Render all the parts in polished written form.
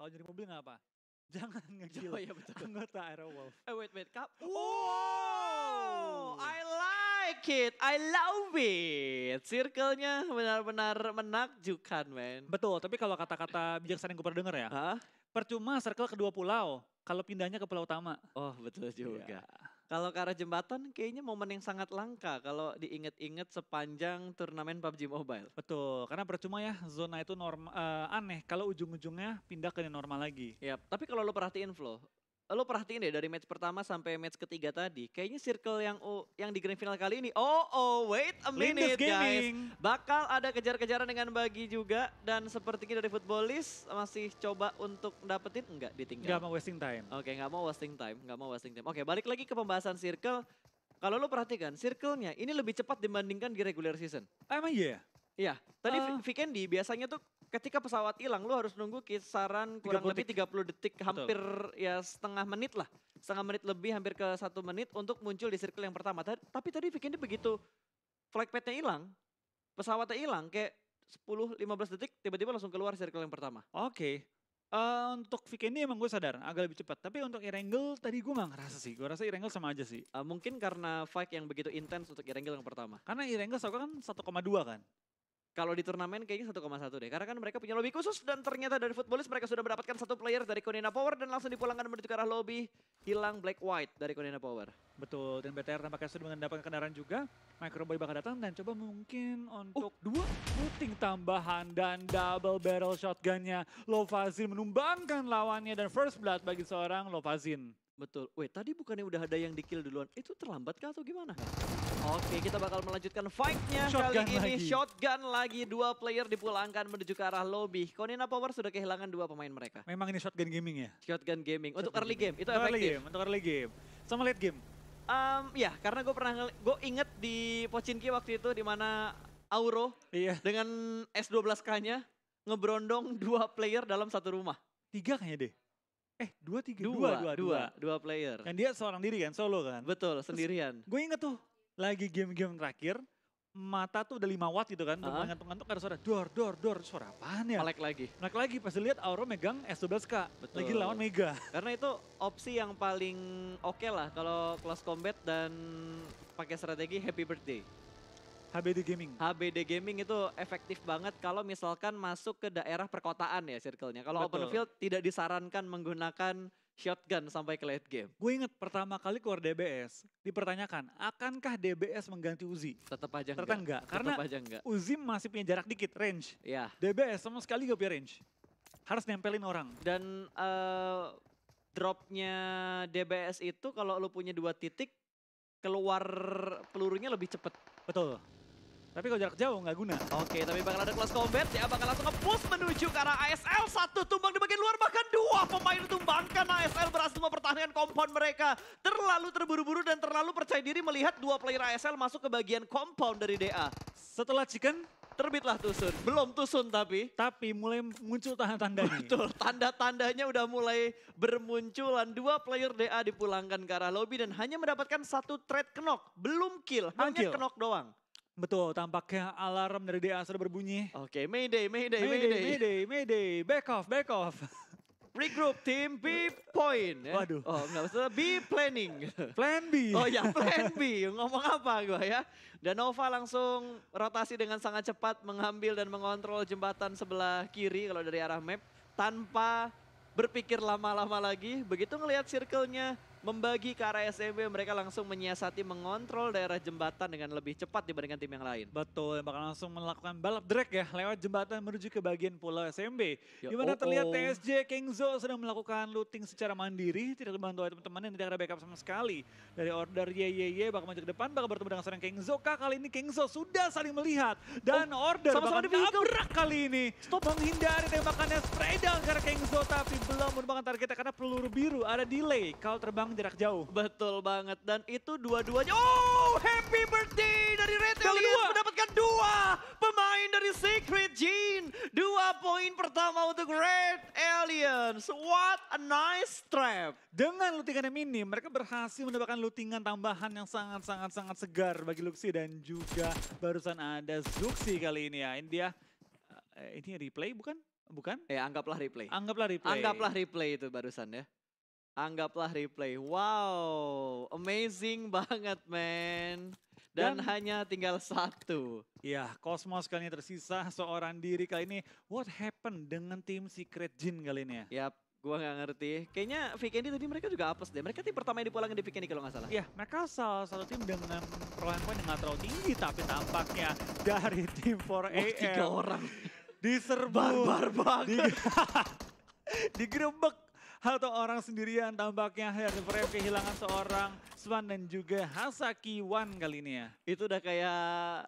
Kalau jadi mobil nggak apa? Jangan nge-kill Oh iya betul. anggota Aerowolf. Wait. Wow, I like it, I love it. Circle-nya benar-benar menakjubkan, men. Betul, tapi kalau kata-kata bijaksana yang gue pernah denger ya, Hah? percuma circle kedua pulau kalau pindahnya ke pulau utama. Oh betul juga. Iya. Kalau ke arah jembatan kayaknya momen yang sangat langka kalau diinget-inget sepanjang turnamen PUBG Mobile. Betul, karena percuma ya zona itu aneh kalau ujung-ujungnya pindah ke yang normal lagi. Ya, tapi kalau lo perhatiin Flo, lo perhatiin deh dari match pertama sampai match ketiga tadi, kayaknya circle yang di grand final kali ini, wait a Lindus minute guys. Gaming. Bakal ada kejar-kejaran dengan Bagi juga dan sepertinya dari Footballis masih coba untuk dapetin, enggak ditinggal. Gak mau wasting time. Oke, nggak mau wasting time. Oke, balik lagi ke pembahasan circle. Kalau lo perhatikan, circle-nya ini lebih cepat dibandingkan di regular season. Emang iya? Iya, tadi Ah. Vikendi biasanya tuh ketika pesawat hilang lu harus nunggu kisaran kurang 30 lebih 30 detik, hampir ya setengah menit lah. Setengah menit lebih hampir ke 1 menit untuk muncul di circle yang pertama. Tapi tadi Vikendi begitu flight path-nya hilang, pesawatnya hilang kayak 10-15 detik tiba-tiba langsung keluar circle yang pertama. Oke. Untuk Vikendi emang gue sadar agak lebih cepat. Tapi untuk Erangel tadi gue gak ngerasa sih. Gue rasa Erangel sama aja sih. Mungkin karena fight yang begitu intens untuk Erangel yang pertama. Karena Erangel kan 1,2 kan. Kalau di turnamen kayaknya 1,1 deh. Karena kan mereka punya lobby khusus dan ternyata dari Footballis mereka sudah mendapatkan satu player dari Konina Power dan langsung dipulangkan menuju ke arah lobby. Hilang Black White dari Konina Power. Betul, dan BTR nampaknya sudah mendapatkan kendaraan juga. Microboy bakal datang dan coba mungkin untuk dua looting tambahan dan double barrel shotgunnya. Lovazin menumbangkan lawannya dan first blood bagi seorang Lovazin. Betul. Wait, tadi bukannya udah ada yang di-kill duluan. Itu terlambat kah atau gimana? Oke, kita bakal melanjutkan fight-nya kali ini. Lagi. Shotgun lagi, 2 player dipulangkan menuju ke arah lobby. Konina Power sudah kehilangan 2 pemain mereka. Memang ini shotgun gaming ya? Shotgun gaming. Untuk early game, itu Early efektif. game, untuk early game. Sama late game. Ya, karena gue inget di Pochinki waktu itu di mana Auro Iya. dengan S12K-nya ngebrondong 2 player dalam satu rumah. 3 kayaknya deh. 2, 3. 2 player. Dan dia seorang diri kan, solo kan. Betul, sendirian. Gue inget tuh, lagi game-game terakhir, mata tuh udah 5 watt gitu kan, ngantuk-ngantuk ada suara dor, suara apaan ya? Melek lagi. Pas lihat Auro megang S12K, Betul. lagi lawan Mega. Karena itu opsi yang paling oke lah kalau close combat dan pakai strategi Happy Birthday. HBD Gaming. HBD Gaming itu efektif banget kalau misalkan masuk ke daerah perkotaan ya circle-nya. Kalau open Betul. field tidak disarankan menggunakan shotgun sampai ke late game. Gue inget pertama kali keluar DBS, dipertanyakan, akankah DBS mengganti Uzi? Tetap aja Ternyata enggak, karena Tetap aja enggak. Uzi masih punya jarak dikit, range. Ya. DBS sama sekali gak punya range. Harus nempelin orang. Dan dropnya DBS itu kalau lu punya 2 titik, keluar pelurunya lebih cepet. Betul. Tapi kalau jarak jauh nggak guna. Oke, tapi bakal ada close combat. Dia bakal langsung nge-push menuju ke arah ASL. 1 tumbang di bagian luar, bahkan 2 pemain ditumbangkan. ASL berhasil mempertahankan compound mereka. Terlalu terburu-buru dan terlalu percaya diri melihat 2 player ASL masuk ke bagian compound dari DA. Setelah chicken, Terbitlah Tusun. Belum Tusun tapi. tapi mulai muncul tanda-tanda nih. Betul, tanda-tandanya udah mulai bermunculan. 2 player DA dipulangkan ke arah lobby dan hanya mendapatkan 1 trade knock. Belum kill, Belum hanya kill. knock doang. Betul, tampaknya alarm dari DA sudah berbunyi. Oke, Mayday. Mayday, back off. Regroup tim B point. Ya? Waduh. Oh enggak, maksudnya B planning. Plan B. Oh ya, plan B. Ngomong apa gua ya. Dan Nova langsung rotasi dengan sangat cepat mengambil dan mengontrol jembatan sebelah kiri kalau dari arah map. Tanpa berpikir lama-lama lagi. Begitu ngelihat circle-nya membagi ke arah SMB, mereka langsung menyiasati mengontrol daerah jembatan dengan lebih cepat dibandingkan tim yang lain. Betul, bakal langsung melakukan balap drag ya lewat jembatan menuju ke bagian pulau SMB. Ya, Di mana terlihat TSJ Kengzo sedang melakukan looting secara mandiri, tidak dibantu oleh teman-teman yang tidak ada backup sama sekali. Dari order YYY bakal maju ke depan, bakal bertemu dengan seorang Kengzo. Kali ini Kengzo sudah saling melihat dan order sama-sama bakal nabrak kali ini. Stop. Menghindari tembakannya spray down karena Kengzo, tapi belum menemukan targetnya karena peluru biru ada delay kalau terbang jarak jauh. Betul banget, dan itu dua-duanya. Oh, happy birthday dari Red Aliens mendapatkan 2 pemain dari Secret Gene. 2 poin pertama untuk Red Aliens. What a nice trap. Dengan lootingan yang minim, mereka berhasil mendapatkan lootingan tambahan yang sangat segar bagi Luxi dan juga barusan ada Zuxi kali ini ya. Ini dia, ini replay bukan? Bukan? Anggaplah replay. Anggaplah replay. Anggaplah replay itu barusan ya. Anggaplah replay. Wow, amazing banget men. Dan hanya tinggal satu. Ya, Cosmos kali ini tersisa seorang diri kali ini. What happened dengan tim Secret Jin kali ini ya? Yap, gua nggak ngerti. Kayaknya Vikendi tadi mereka juga apes deh. Mereka tim pertama yang dipulangin di Vikendi kalau nggak salah. Ya, mereka salah satu tim dengan perolehan poin yang nggak terlalu tinggi. Tapi tampaknya dari tim 4AM. 3 orang. Diserbu. Barbar banget. Digerebek atau orang sendirian tampaknya. Ya, 4AM kehilangan seorang Swan dan juga Hasaki Wan kali ini ya. Itu udah kayak...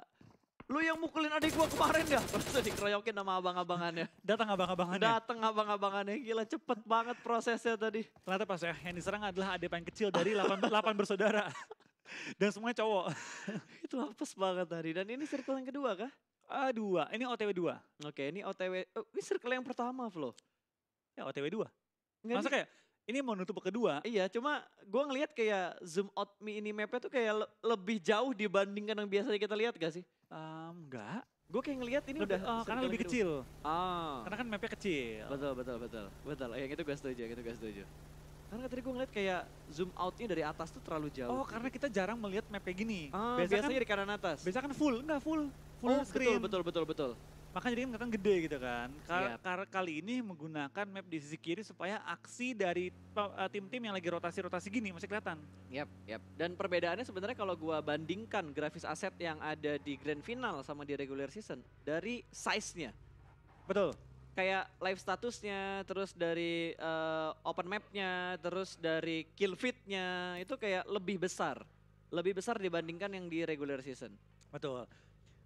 Lu yang mukulin adik gua kemarin ya? Langsung dikeroyokin sama abang-abangannya. Datang abang-abangannya. Datang abang-abangannya. Gila cepet banget prosesnya tadi. Ternyata pas ya, yang diserang adalah adik paling kecil dari 8 bersaudara. Dan semuanya cowok. Itu apes banget tadi. Dan ini circle yang kedua kah? Dua, ini OTW 2. Oke, ini OTW. Ini circle yang pertama, Flo. Ya OTW 2. Nggak, Masa kayak ini mau nutup kedua? Iya, cuma gue ngelihat kayak zoom out ini mapnya tuh kayak lebih jauh dibandingkan yang biasanya kita lihat gak sih? Enggak. Gue kayak ngelihat ini udah karena circle lebih yang kecil. kedua. Karena kan mapnya kecil. Betul. Yang itu gue setuju. Karena tadi gue ngeliat kayak zoom outnya dari atas tuh terlalu jauh. Oh, karena kita jarang melihat mapnya gini. Biasanya di kanan atas. Biasanya kan full screen. Betul. Makanya jadi kelihatan gede gitu kan. Yep. Kali ini menggunakan map di sisi kiri supaya aksi dari tim-tim yang lagi rotasi-rotasi gini masih kelihatan. Yap. Dan perbedaannya sebenarnya kalau gua bandingkan grafis aset yang ada di grand final sama di regular season dari size-nya. Betul. Kayak live statusnya, terus dari open map-nya, terus dari kill feed-nya itu kayak lebih besar. Lebih besar dibandingkan yang di regular season. Betul.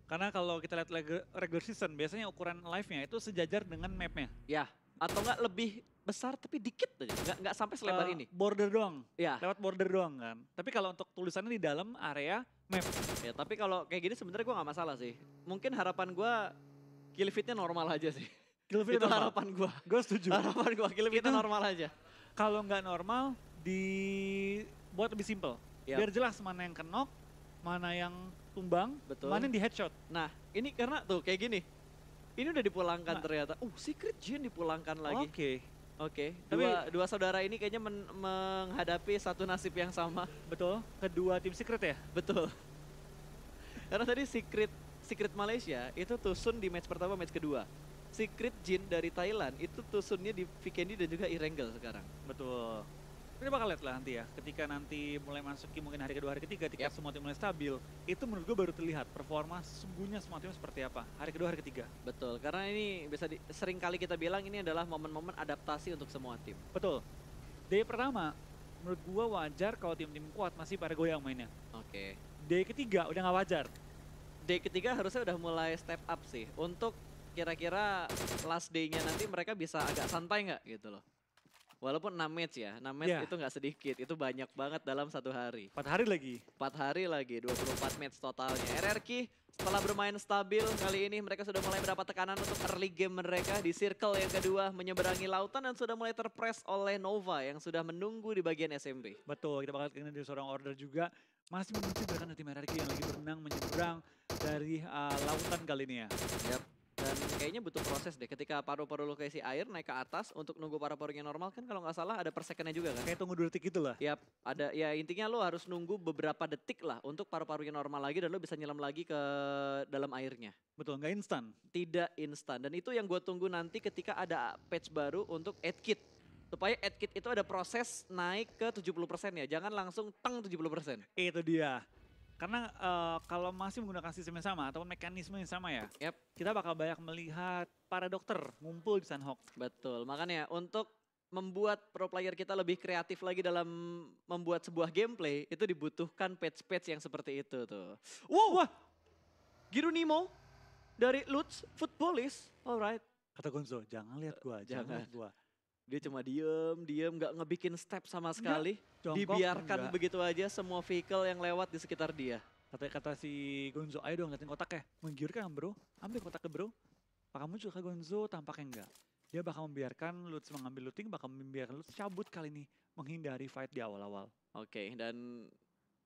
Karena kalau kita lihat regular season, biasanya ukuran live-nya itu sejajar dengan map-nya. Ya, atau enggak lebih besar tapi dikit aja, enggak sampai selebar ini. Border doang, Ya. lewat border doang kan. Tapi kalau untuk tulisannya di dalam area map. Ya, tapi kalau kayak gini sebenarnya gue nggak masalah sih. Mungkin harapan gue kill feed-nya normal aja sih. Kill feed Itu normal. harapan gue. Gue setuju. Harapan gue kill feed-nya normal aja. Kalau nggak normal, dibuat lebih simple. Yap. Biar jelas mana yang kenok, mana yang tumbang, Betul. mana yang di headshot. Nah, ini karena tuh kayak gini. Ini udah dipulangkan ternyata. Secret Jin dipulangkan lagi. Oke. Dua saudara ini kayaknya menghadapi satu nasib yang sama. Betul. Kedua tim secret ya? Betul. Karena tadi Secret Malaysia itu tusun di match pertama, match kedua. Secret Jin dari Thailand itu tusunnya di Vikendi dan juga Irengel sekarang. Betul. Kita bakal lihat lah nanti ya, ketika nanti mulai masuki mungkin hari kedua, hari ketiga, ketika semua tim mulai stabil, itu menurut gue baru terlihat performa sesungguhnya semua tim seperti apa, hari kedua, hari ketiga. Betul, karena ini sering kali kita bilang ini adalah momen-momen adaptasi untuk semua tim. Betul. Day pertama, menurut gue wajar kalau tim-tim kuat masih pada goyang mainnya. Oke. Day ketiga udah gak wajar. Day ketiga harusnya udah mulai step up sih, untuk kira-kira last day-nya nanti mereka bisa agak santai nggak gitu loh. Walaupun 6 match ya, 6 match itu nggak sedikit, itu banyak banget dalam satu hari. 4 hari lagi. 4 hari lagi, 24 match totalnya. RRQ setelah bermain stabil kali ini mereka sudah mulai mendapat tekanan untuk early game mereka di circle yang kedua menyeberangi lautan dan sudah mulai terpress oleh Nova yang sudah menunggu di bagian SMP. Betul, kita bakal kenal dari seorang order juga. Masih menunggu gerakan dari tim RRQ yang lagi berenang menyeberang dari lautan kali ini ya. Yap. Dan kayaknya butuh proses deh ketika paru-paru lo kayak si air naik ke atas untuk nunggu paru-parunya normal kan kalau nggak salah ada per secondnya juga kan. Kayak tunggu 2 detik gitu lah. Yap, ada ya intinya lo harus nunggu beberapa detik lah untuk paru-parunya normal lagi dan lo bisa nyelam lagi ke dalam airnya. Betul, nggak instan. Tidak instan dan itu yang gue tunggu nanti ketika ada patch baru untuk add kit. Supaya add kit itu ada proses naik ke 70% ya, jangan langsung teng 70%. Itu dia. Karena kalau masih menggunakan sistem yang sama ataupun mekanisme yang sama ya, kita bakal banyak melihat para dokter ngumpul di Sunhawk. Betul, makanya untuk membuat pro player kita lebih kreatif lagi dalam membuat sebuah gameplay, itu dibutuhkan patch-patch yang seperti itu tuh. Wow, Giru Nemo dari Lutz Footballist, alright. Kata Gonzo, jangan lihat gua, jangan lihat gua. Dia cuma diem, gak ngebikin step sama sekali. Jongkok, dibiarkan begitu aja semua vehicle yang lewat di sekitar dia. Kata si Gonzo, ayo dong liatin kotaknya. Menggiurkan bro, ambil kotaknya bro. Apakah muncul ke Gonzo? Tampaknya enggak. Dia bakal membiarkan Lutz mengambil looting, bakal membiarkan Lutz cabut kali ini. Menghindari fight di awal-awal. Oke, dan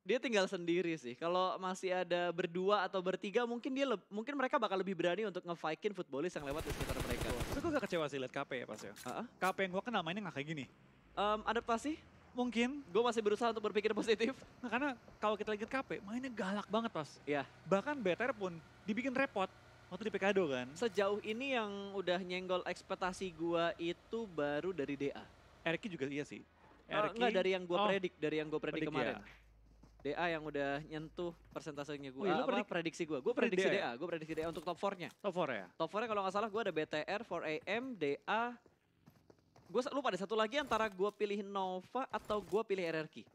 Dia tinggal sendiri sih. Kalau masih ada berdua atau bertiga mungkin mungkin mereka bakal lebih berani untuk nge-fight-in footballis yang lewat di sekitar mereka. Tapi gue gak kecewa sih liat KP ya pas ya. Heeh. KP yang gue kenal mainnya gak kayak gini. Adaptasi, Mungkin, gue masih berusaha untuk berpikir positif. nah karena kalau kita lihat KP mainnya galak banget pas. Ya, Bahkan BTR pun dibikin repot waktu di Pekado kan. sejauh ini yang udah nyenggol ekspektasi gua itu baru dari DA. Erki juga iya sih. Enggak dari yang gua Oh, predik, dari yang gua predik predik kemarin. ya. DA yang udah nyentuh persentasenya Oh iya, gua. lu Prediksi gua. Gua predik prediksi DA DA, gua prediksi DA untuk top 4-nya. top 4 ya. Top 4-nya kalau nggak salah gua ada BTR, 4AM, DA. Gua lupa ada satu lagi antara gua pilih Nova atau gua pilih RRQ.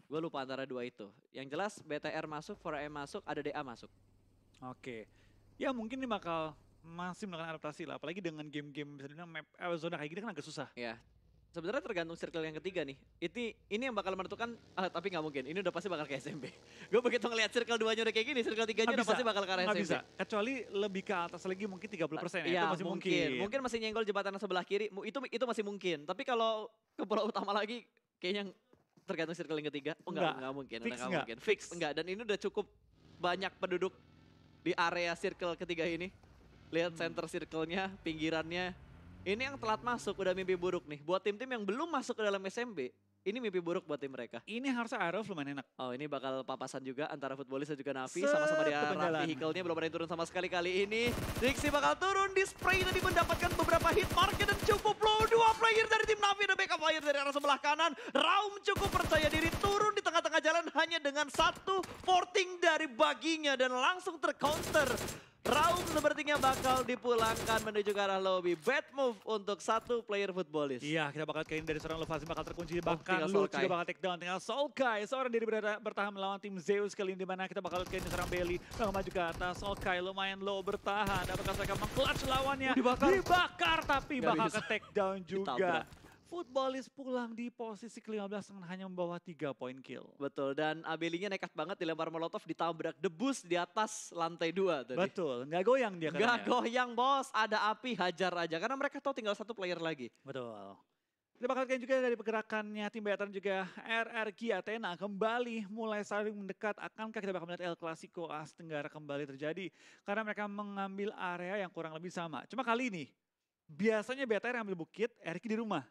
Gua lupa antara dua itu. Yang jelas BTR masuk, 4AM masuk, ada DA masuk. Oke. Ya mungkin ini bakal masih melakukan adaptasi lah. Apalagi dengan game-game bisa dibilang map zona kayak gini kan agak susah. Ya. Sebenarnya tergantung circle yang ketiga nih. Ini yang bakal menentukan, tapi nggak mungkin. Ini udah pasti bakal ke SMB. Gue begitu ngeliat circle 2-nya udah kayak gini, circle 3-nya udah pasti bakal ke arah Nggak SMB. bisa. Kecuali lebih ke atas lagi mungkin 30% ya. Iya, Itu masih mungkin. Mungkin masih nyenggol jembatan sebelah kiri, itu masih mungkin. Tapi kalau ke pulau utama lagi, kayaknya tergantung circle yang ketiga. Oh nggak mungkin. Fix Udah nggak nggak? mungkin. Fix enggak. Dan ini udah cukup banyak penduduk di area circle ketiga ini. Lihat center circle-nya, pinggirannya. Ini yang telat masuk udah mimpi buruk nih. Buat tim-tim yang belum masuk ke dalam SMB, ini mimpi buruk buat tim mereka. Ini harusnya Arrow lumayan enak. Oh ini bakal papasan juga antara footballis dan juga Navi. Sama-sama di arah Sepenjalan. vehicle-nya belum ada yang turun sama sekali kali ini. Dixie bakal turun di spray tadi mendapatkan beberapa hit market dan cukup low. Dua player dari tim Navi dan backup player dari arah sebelah kanan. Raum cukup percaya diri turun di tengah-tengah jalan hanya dengan satu porting dari baginya dan langsung tercounter. Raum sepertinya bakal dipulangkan menuju ke arah lobby. Bad move untuk satu player footballis. Iya, kita bakal kain dari seorang Lovazzi bakal terkunci. Bahkan tinggal Lu Solkai. juga bakal take down. Tinggal Solkai, seorang diri bertahan melawan tim Zeus kali ini. Dimana kita bakal kain seorang Belly. Bakal maju ke atas. Solkai lumayan low bertahan. Apakah mereka meng-clutch lawannya? Dibakar tapi Nggak bakal bisa. ke take down juga. Ditabrak. Footballis pulang di posisi ke-15 dengan hanya membawa 3 poin kill. Betul, dan Abelinya nekat banget dilempar molotov, ditabrak debus di atas lantai 2 tadi. Betul, nggak goyang dia Gak katanya. goyang bos, ada api hajar aja. Karena mereka tahu tinggal satu player lagi. Betul. Kita bakal lihat juga dari pergerakannya tim Bayatan juga RRQ Athena kembali mulai saling mendekat. Akankah kita bakal melihat El Clasico AS Tenggara kembali terjadi? Karena mereka mengambil area yang kurang lebih sama. Cuma kali ini, biasanya BTR yang ambil bukit, RRQ di rumah.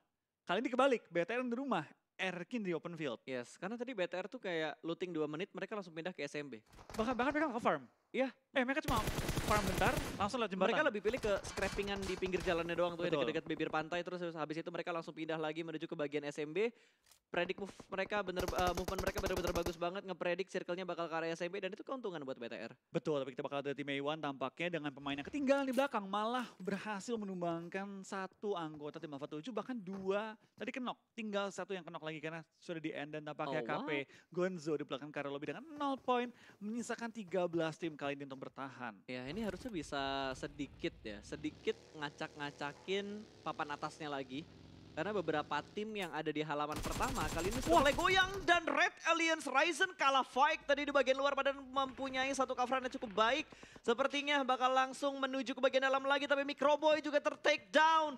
Kali ini kebalik, BTR yang di rumah, RRQ di open field. Yes, karena tadi BTR tuh kayak looting 2 menit, mereka langsung pindah ke SMB. Bahkan mereka nggak farm. Iya. Mereka cuma farm bentar, langsung lewat jembatan. Mereka lebih pilih ke scrappingan di pinggir jalannya doang tuh, ya, Betul. dekat-dekat bibir pantai. Terus habis itu mereka langsung pindah lagi menuju ke bagian SMB. Predik move mereka movement mereka benar-benar bagus banget, ngepredik circle-nya bakal ke area SMB dan itu keuntungan buat BTR. Betul, tapi kita bakal ada tim A1 tampaknya dengan pemain yang ketinggalan di belakang malah berhasil menumbangkan satu anggota tim Alpha 7 bahkan 2 tadi kenok, tinggal satu yang kenok lagi karena sudah di end dan tampaknya Oh, KP Gonzo di belakang Karel Lobby dengan 0 poin menyisakan 13 tim kali ini untuk bertahan. Ya ini harusnya bisa sedikit ngacak-ngacakin papan atasnya lagi. Karena beberapa tim yang ada di halaman pertama kali ini sudah mulai goyang dan Red Alliance Ryzen kalah fight tadi di bagian luar padahal mempunyai satu coveran yang cukup baik. Sepertinya bakal langsung menuju ke bagian dalam lagi tapi Microboy juga ter-take down.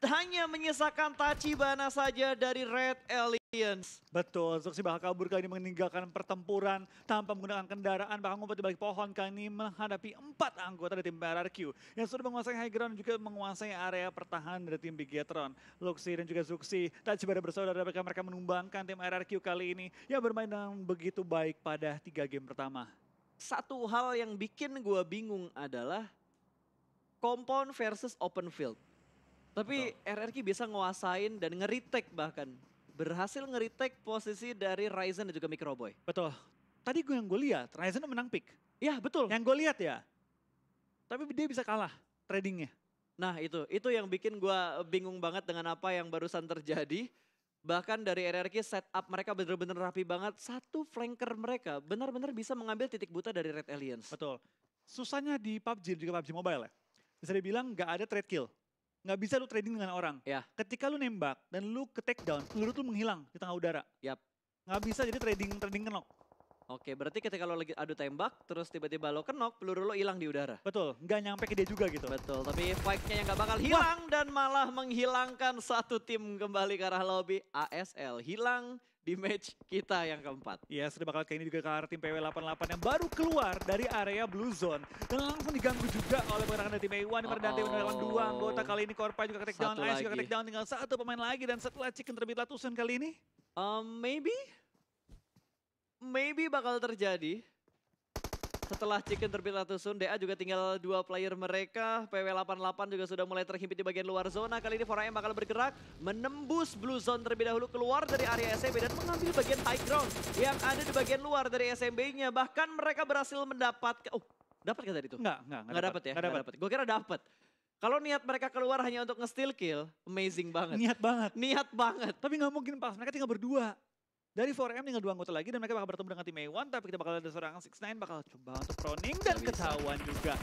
Hanya menyisakan Tachibana saja dari Red Alliance. Betul, Zuxi bakal kabur kali ini meninggalkan pertempuran tanpa menggunakan kendaraan bahkan ngumpet di balik pohon kali ini menghadapi 4 anggota dari tim RRQ yang sudah menguasai high ground dan juga menguasai area pertahanan dari tim Bigetron. Luxi dan juga Zuxi Tachibana bersaudara mereka menumbangkan tim RRQ kali ini yang bermain dengan begitu baik pada 3 game pertama. Satu hal yang bikin gue bingung adalah compound versus open field. Tapi RRQ bisa nguasain dan nge-retake bahkan. Berhasil nge-retake posisi dari Ryzen dan juga Microboy. Betul. Tadi yang gue lihat, Ryzen menang pick. Ya betul. Yang gue lihat ya. Tapi dia bisa kalah tradingnya. Nah itu yang bikin gue bingung banget dengan apa yang barusan terjadi. Bahkan dari RRQ setup mereka bener-bener rapi banget. Satu flanker mereka benar-benar bisa mengambil titik buta dari Red Alliance. Betul. Susahnya di PUBG juga PUBG Mobile ya. Bisa dibilang nggak ada trade kill. Nggak bisa lu trading dengan orang. Ya. Ketika lu nembak dan lu ke take down, peluru tuh menghilang di tengah udara. Yap. Nggak bisa jadi trading kenok. Oke, berarti ketika lo lagi adu tembak, terus tiba-tiba lo kenok, peluru lo hilang di udara. Betul, nggak nyampe ke dia juga gitu. Betul, tapi fight-nya yang gak bakal hilang dan malah menghilangkan satu tim kembali ke arah lobby. ASL hilang di match kita yang keempat. Ya, sudah bakal kayak ini juga ke arah tim PW88 yang baru keluar dari area Blue Zone. Dan langsung diganggu juga oleh pergerakan dari tim A1 di mana Dante meninggalkan 2 anggota. Kali ini Korpa juga ke take down, Satu Ice juga ke lagi. take down, tinggal 1 pemain lagi. Dan setelah Chicken terbit Latusan kali ini. Maybe bakal terjadi. Setelah Chicken terbit Latusun, DA juga tinggal 2 player mereka. PW88 juga sudah mulai terhimpit di bagian luar zona. Kali ini 4AM bakal bergerak, menembus Blue Zone terlebih dahulu, keluar dari area SMB dan mengambil bagian high ground yang ada di bagian luar dari SMB-nya. Bahkan mereka berhasil mendapatkan, dapat gak tadi itu? Nggak Nggak dapat. dapet. Gue kira dapat. Kalau niat mereka keluar hanya untuk nge-steal kill, amazing banget. Niat banget. Niat banget. Tapi nggak mungkin pas, mereka tinggal berdua. Dari 4M tinggal 2 anggota lagi dan mereka bakal bertemu dengan tim A1. Tapi kita bakal ada seorang 6ix9ine bakal coba untuk proning dan Nggak bisa. ketahuan juga.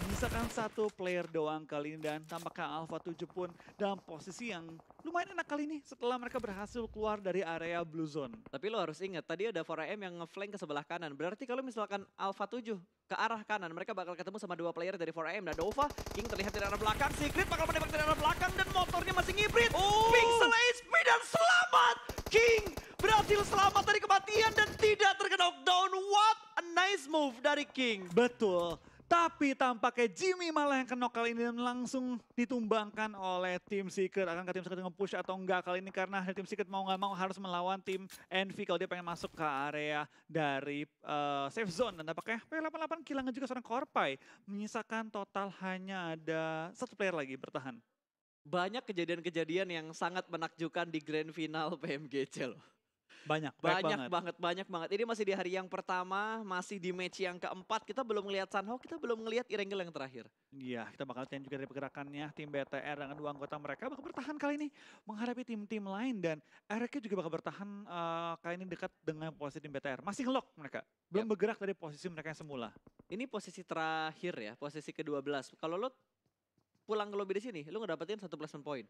Misalkan 1 player doang kali ini dan tampaknya Alpha 7 pun dalam posisi yang lumayan enak kali ini setelah mereka berhasil keluar dari area Blue Zone. Tapi lo harus ingat, tadi ada 4AM yang nge-flank ke sebelah kanan. Berarti kalau misalkan Alpha 7 ke arah kanan, mereka bakal ketemu sama 2 player dari 4AM. Dan Dova, King terlihat dari arah belakang, Secret bakal menembak dari arah belakang dan motornya masih ngibrit. Pixel HP dan selamat! King berhasil selamat dari kematian dan tidak terkena knockdown. What a nice move dari King. Betul. Tapi tampaknya Jimmy malah yang kena kali ini dan langsung ditumbangkan oleh tim Secret. Akankah tim Secret nge-push atau enggak kali ini karena tim Secret mau nggak mau harus melawan tim Envy kalau dia pengen masuk ke area dari safe zone. Dan tampaknya P88 kehilangan juga seorang Korpai. Menyisakan total hanya ada 1 player lagi bertahan. Banyak kejadian-kejadian yang sangat menakjubkan di grand final PMGC loh. Banyak Banyak banget. Ini masih di hari yang pertama, masih di match yang keempat. Kita belum ngelihat Sunhawk, kita belum ngelihat Irengel yang terakhir. Iya, kita bakal lihat juga dari pergerakannya. Tim BTR dengan 2 anggota mereka bakal bertahan kali ini menghadapi tim-tim lain. Dan RK juga bakal bertahan kali ini dekat dengan posisi tim BTR. Masih ngelock mereka, belum bergerak dari posisi mereka yang semula. Ini posisi terakhir ya, posisi ke-12. Kalau lo pulang ke lobby di sini, lo ngedapetin 1 placement point.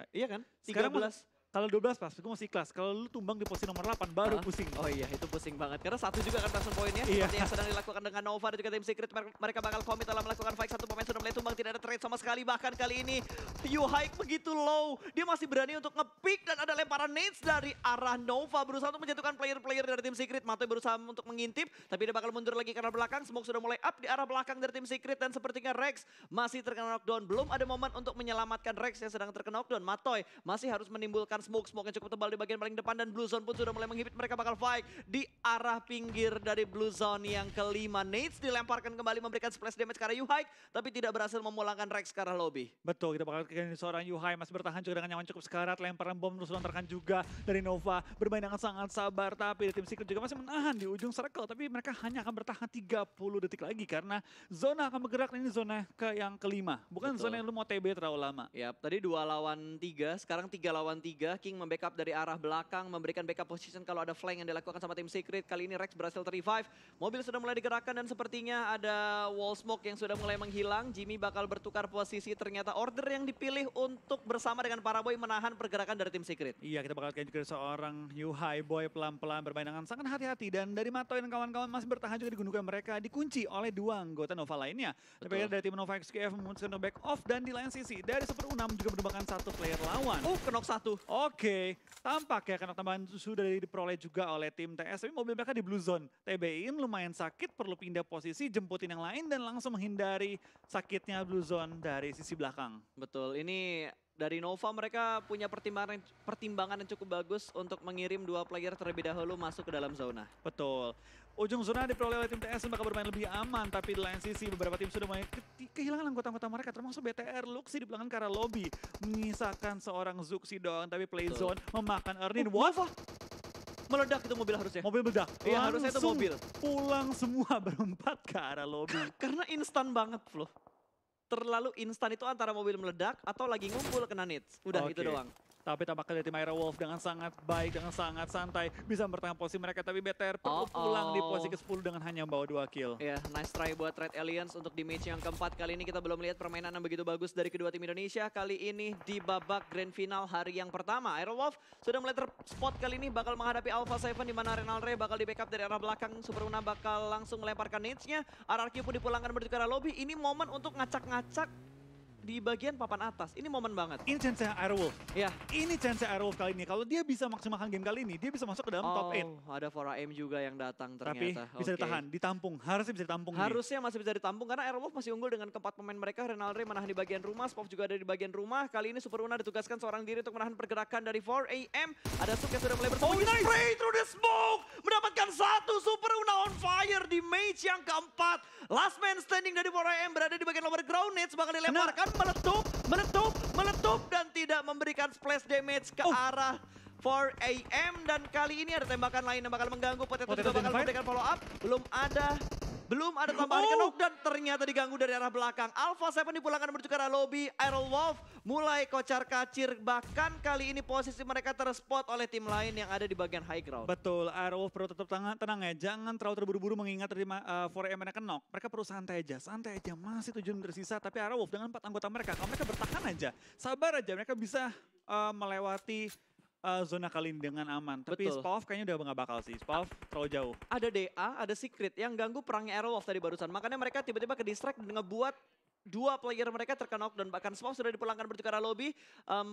Iya kan? Sekarang 13. Kalau 12 pas, gue masih ikhlas. Kalau lu tumbang di posisi nomor 8 baru pusing. Oh iya, itu pusing banget. Karena 1 juga kan placement pointnya. Iya. Seperti yang sedang dilakukan dengan Nova dan juga tim Secret. Mereka bakal komit dalam melakukan fight. 1 pemain sudah mulai tumbang, tidak ada trade sama sekali. Bahkan kali ini Hike begitu low. Dia masih berani untuk nge-pick dan ada lemparan nades dari arah Nova. Berusaha untuk menjatuhkan player-player dari tim Secret. Matoy berusaha untuk mengintip, tapi dia bakal mundur lagi karena belakang. Smoke sudah mulai up di arah belakang dari tim Secret. Dan sepertinya Rex masih terkena knockdown. Belum ada momen untuk menyelamatkan Rex yang sedang terkena knockdown. Matoy masih harus menimbulkan smoke yang cukup tebal di bagian paling depan dan Blue Zone pun sudah mulai menghibit. Mereka bakal fight di arah pinggir dari Blue Zone yang kelima. Nades dilemparkan kembali memberikan splash damage ke arah Hike, tapi tidak berhasil memulangkan Rex ke arah lobby. Betul, kita bakal kira seorang Yuhai masih bertahan juga dengan nyaman cukup sekarat. Lemparan bom terus lontarkan juga dari Nova. Bermain dengan sangat sabar, tapi tim Secret juga masih menahan di ujung circle. Tapi mereka hanya akan bertahan 30 detik lagi karena zona akan bergerak. Ini zona yang kelima, bukan Betul. zona yang lu mau TB terlalu lama. Ya, tadi 2 lawan 3, sekarang 3 lawan 3. King membackup dari arah belakang, memberikan backup position kalau ada flank yang dilakukan sama tim Secret. Kali ini Rex berhasil ter-revive. Mobil sudah mulai digerakkan dan sepertinya ada wall smoke yang sudah mulai menghilang. Jimmy bakal bertukar posisi. Ternyata order yang dipilih untuk bersama dengan para boy menahan pergerakan dari tim Secret. Iya, kita bakal lihat juga seorang Yuhai boy pelan-pelan bermain dengan sangat hati-hati. Dan dari Matoy dan kawan-kawan masih bertahan juga di gundukan mereka. Dikunci oleh 2 anggota Nova lainnya. Tapi Betul. dari tim Nova XQF memutuskan back off. Dan di lain sisi dari Super Unam juga merupakan 1 player lawan. Kenok 1. Oke, tampak ya karena tambahan sudah diperoleh juga oleh tim TS. Tapi mobil mereka di Blue Zone. TB-in lumayan sakit, perlu pindah posisi, jemputin yang lain dan langsung menghindari sakitnya Blue Zone dari sisi belakang. Betul, ini dari Nova mereka punya pertimbangan yang cukup bagus untuk mengirim 2 player terlebih dahulu masuk ke dalam zona. Betul. Ujung zona diperoleh oleh tim TS yang bakal bermain lebih aman. Tapi di lain sisi beberapa tim sudah mulai kehilangan anggota-anggota mereka. Termasuk BTR, Luxi di belakang ke arah lobby. Menyisakan seorang Zuxi doang. Tapi Playzone memakan Ernin. Nova meledak itu mobil harusnya. Mobil meledak. Iya, harusnya itu mobil. Pulang semua berempat ke arah lobby. Karena instan banget, Flo. Terlalu instan itu antara mobil meledak atau lagi ngumpul kena nades. Udah Oke. itu doang. Tapi tampaknya dari tim Aira Wolf dengan sangat baik, dengan sangat santai bisa mempertahankan posisi mereka. Tapi BTR perlu pulang di posisi ke-10 dengan hanya membawa 2 kill. Ya, nice try buat Red Aliens untuk di match yang keempat. Kali ini kita belum melihat permainan yang begitu bagus dari kedua tim Indonesia. Kali ini di babak grand final hari yang pertama. Aira Wolf sudah mulai terspot kali ini bakal menghadapi Alpha 7 di mana Renal Ray bakal di backup dari arah belakang. Super Una bakal langsung melemparkan nades-nya. RRQ pun dipulangkan menuju ke arah lobby. Ini momen untuk ngacak-ngacak di bagian papan atas. Ini momen banget. Ini chance Airwolf. Ya. Ini chance Airwolf kali ini. Kalau dia bisa maksimalkan game kali ini, dia bisa masuk ke dalam top 8. Ada 4AM juga yang datang Tapi ternyata. bisa ditahan, ditampung. Harusnya bisa ditampung nih. Harusnya masih bisa ditampung karena Airwolf masih unggul dengan keempat pemain mereka. Renaldre menahan di bagian rumah, Spov juga ada di bagian rumah. Kali ini Super Una ditugaskan seorang diri untuk menahan pergerakan dari 4AM. Ada Suk yang sudah mulai bersembunyi. nice. Spray through the smoke. Mendapatkan satu Super Una on fire di Mage yang keempat. Last man standing dari 4AM berada di bagian lower ground. Nets bakal dilemparkan, meletup dan tidak memberikan splash damage ke arah 4AM. Dan kali ini ada tembakan lain yang bakal mengganggu. Potato juga bakal memberikan follow up. Belum ada tambahan kenok dan ternyata diganggu dari arah belakang. Alpha 7 dipulangkan menuju ke arah lobby. Airwolf mulai kocar kacir. Bahkan kali ini posisi mereka terspot oleh tim lain yang ada di bagian high ground. Betul, Airwolf perlu tetap tenang ya. Jangan terlalu terburu-buru mengingat dari 4AM mereka knock. Mereka perlu santai aja. Masih 7 menit tersisa. Tapi Airwolf dengan 4 anggota mereka, kalau mereka bertahan aja, sabar aja, mereka bisa melewati zona kali ini dengan aman. Tapi Betul. Spov kayaknya udah gak bakal sih. Spov terlalu jauh. Ada DA, ada Secret yang ganggu perangnya Airwolf tadi barusan. Makanya mereka tiba-tiba ke distract dan ngebuat dua player mereka terkena dan bahkan Spov sudah dipulangkan menuju ke arah lobby.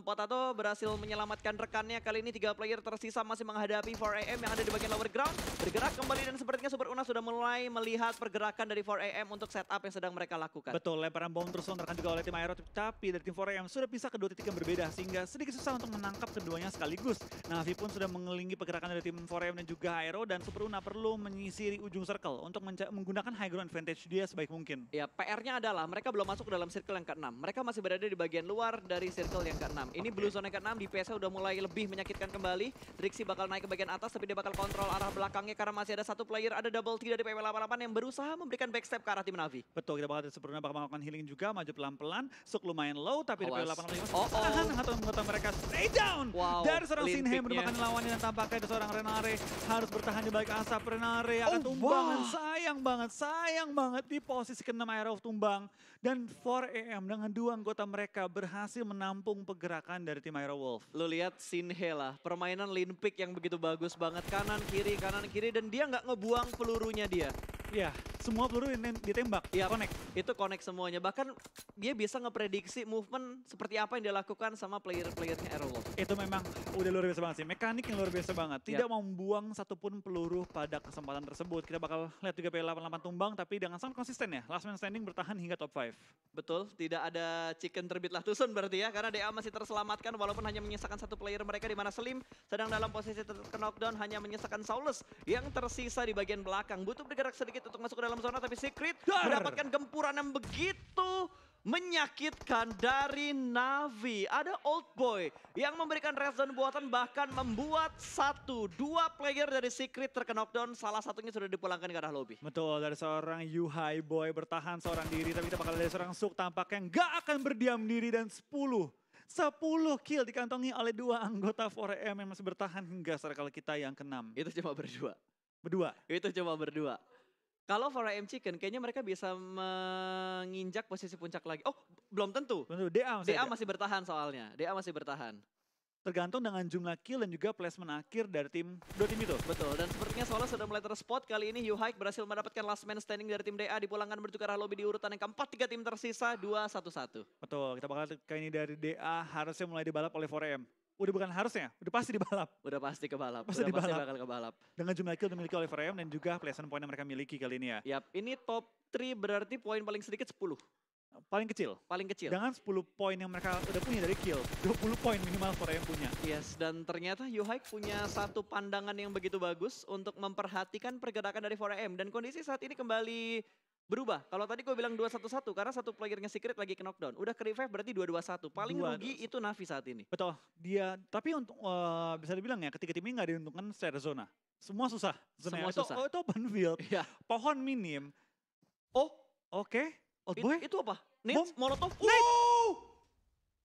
Potato berhasil menyelamatkan rekannya. Kali ini 3 player tersisa masih menghadapi 4AM yang ada di bagian lower ground. Bergerak kembali dan sepertinya Super Una sudah mulai melihat pergerakan dari 4AM untuk setup yang sedang mereka lakukan. Betul, lemparan bom terus lontarkan juga oleh tim Aero. Tapi dari tim 4AM sudah pisah ke 2 titik yang berbeda. Sehingga sedikit susah untuk menangkap keduanya sekaligus. Navi pun sudah mengelilingi pergerakan dari tim 4AM dan juga Aero. Dan Super Una perlu menyisiri ujung circle untuk menggunakan high ground advantage dia sebaik mungkin. Ya, PR-nya adalah mereka belum masuk ke dalam circle yang ke-6. Mereka masih berada di bagian luar dari circle yang ke-6. Ini blue zone yang ke-6, DPS-nya udah mulai lebih menyakitkan kembali. Drixie bakal naik ke bagian atas, tapi dia bakal kontrol arah belakangnya karena masih ada satu player, ada double T dari PW88 yang berusaha memberikan backstep ke arah tim Navi. Betul, kita bakal sebelumnya bakal melakukan healing juga, maju pelan-pelan. Suk lumayan low, tapi Awas. DPW88 masih tahan anggota mereka stay down. Wow, Dari seorang Lin Sinhe pick-nya. merupakan lawannya dan tampaknya ada seorang Renare harus bertahan di balik asap. Renare akan tumbang dan sayang banget di posisi ke-6 Aero tumbang. Dan 4AM dengan 2 anggota mereka berhasil menampung pergerakan dari tim Airwolf. Lu lihat Sinhe lah, permainan lean pick yang begitu bagus banget. Kanan kiri, dan dia nggak ngebuang pelurunya dia. Ya, semua peluru yang ditembak, Iya, connect. Itu connect semuanya. Bahkan dia bisa ngeprediksi movement seperti apa yang dia lakukan sama player-playernya Airwolf. Itu memang udah luar biasa banget sih. Mekanik yang luar biasa banget. Tidak mau membuang satupun peluru pada kesempatan tersebut. Kita bakal lihat juga P88 tumbang, tapi dengan sangat konsisten ya. Last man standing bertahan hingga top 5. Betul, tidak ada chicken terbitlah tusun berarti ya. Karena DA masih terselamatkan walaupun hanya menyisakan satu player mereka di mana Slim sedang dalam posisi knockdown hanya menyisakan Saulus yang tersisa di bagian belakang. Butuh bergerak sedikit untuk masuk ke dalam zona tapi Secret mendapatkan gempuran yang begitu menyakitkan dari Navi. Ada Old Boy yang memberikan red zone buatan bahkan membuat 1-2 player dari Secret terkena knockdown. Salah satunya sudah dipulangkan ke arah lobby. Betul, dari seorang Yuhai Boy bertahan seorang diri, tapi kita bakal dari seorang Suk tampaknya nggak akan berdiam diri dan 10 kill dikantongi oleh 2 anggota 4AM yang masih bertahan hingga circle kita yang ke-6. Itu cuma berdua. Berdua. Itu cuma berdua. Kalau 4AM Chicken kayaknya mereka bisa menginjak posisi puncak lagi. Oh, belum tentu. DA masih bertahan soalnya. DA masih bertahan. Tergantung dengan jumlah kill dan juga placement akhir dari dua tim itu. Betul, dan sepertinya Solos sudah mulai terspot. Kali ini Yuhaik berhasil mendapatkan last man standing dari tim DA. Dipulangkan menuju ke arah lobby di urutan yang keempat. 3 tim tersisa, 2-1-1. Betul, kita bakal kali ini dari DA harusnya mulai dibalap oleh 4AM. Udah bukan harusnya, udah pasti dibalap. Udah pasti kebalap. Pasti Pasti bakal kebalap. Dengan jumlah kill dimiliki oleh 4AM dan juga placement point yang mereka miliki kali ini ya. Yap, ini top 3 berarti poin paling sedikit 10. Paling kecil. Dengan 10 poin yang mereka udah punya dari kill, 20 poin minimal 4AM punya. Yes, dan ternyata Yuhaik punya satu pandangan yang begitu bagus untuk memperhatikan pergerakan dari 4AM. Dan kondisi saat ini kembali berubah. Kalau tadi gue bilang 2-1-1 karena satu playernya Secret lagi ke knockdown. Udah ke revive berarti 2-2-1. Paling rugi itu Navi saat ini. Betul. Tapi untuk bisa dibilang ya ketiga tim ini gak diuntungkan secara zona. Semua susah. Semua susah. Itu open field. Iya. Pohon minim. Oh, oke. Old Boy. Itu apa? Nets, Molotov. Nice.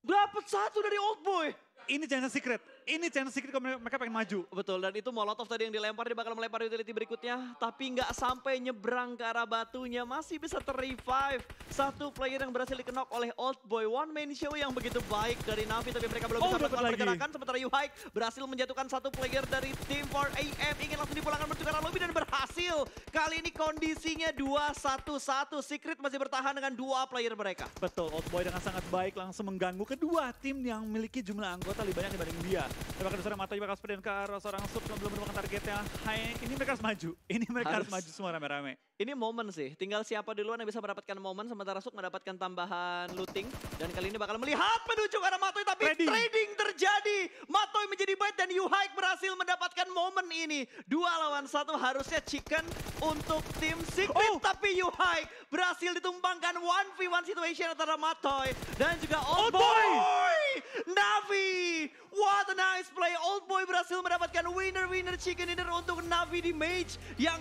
Dapat 1 dari Old Boy. ini chance Secret. Ini chance Secret kalau mereka pengen maju. Betul, dan itu Molotov tadi yang dilempar, dia bakal melempar utility berikutnya. Tapi nggak sampai nyebrang ke arah batunya, masih bisa ter-revive. Satu player yang berhasil di-knock oleh Old Boy. One man show yang begitu baik dari Navi, tapi mereka belum bisa melakukan pergerakan. Sementara Yuhaik berhasil menjatuhkan satu player dari tim 4AM. Ingin langsung dipulangkan menuju ke arah lobby dan berhasil. Kali ini kondisinya 2-1-1. Secret masih bertahan dengan dua player mereka. Betul, Old Boy dengan sangat baik langsung mengganggu kedua tim yang memiliki jumlah anggota lebih banyak dibanding dia. Bahkan seorang Matoy bakal sprint ke arah seorang Sub yang belum menemukan targetnya. Hai, ini mereka harus maju. Ini mereka harus maju semua rame-rame. Ini momen sih, tinggal siapa duluan yang bisa mendapatkan momen, sementara Suk mendapatkan tambahan looting. Dan kali ini bakal melihat menuju ke arah Matoy, tapi trading terjadi. Matoy menjadi bait dan Yuhaik berhasil mendapatkan momen ini. 2 lawan 1 harusnya chicken untuk tim Secret, tapi Yuhaik berhasil ditumbangkan 1v1 situation antara Matoy dan juga Old Boy. Navi, what a nice play. Old Boy berhasil mendapatkan winner chicken dinner untuk Navi di Mage yang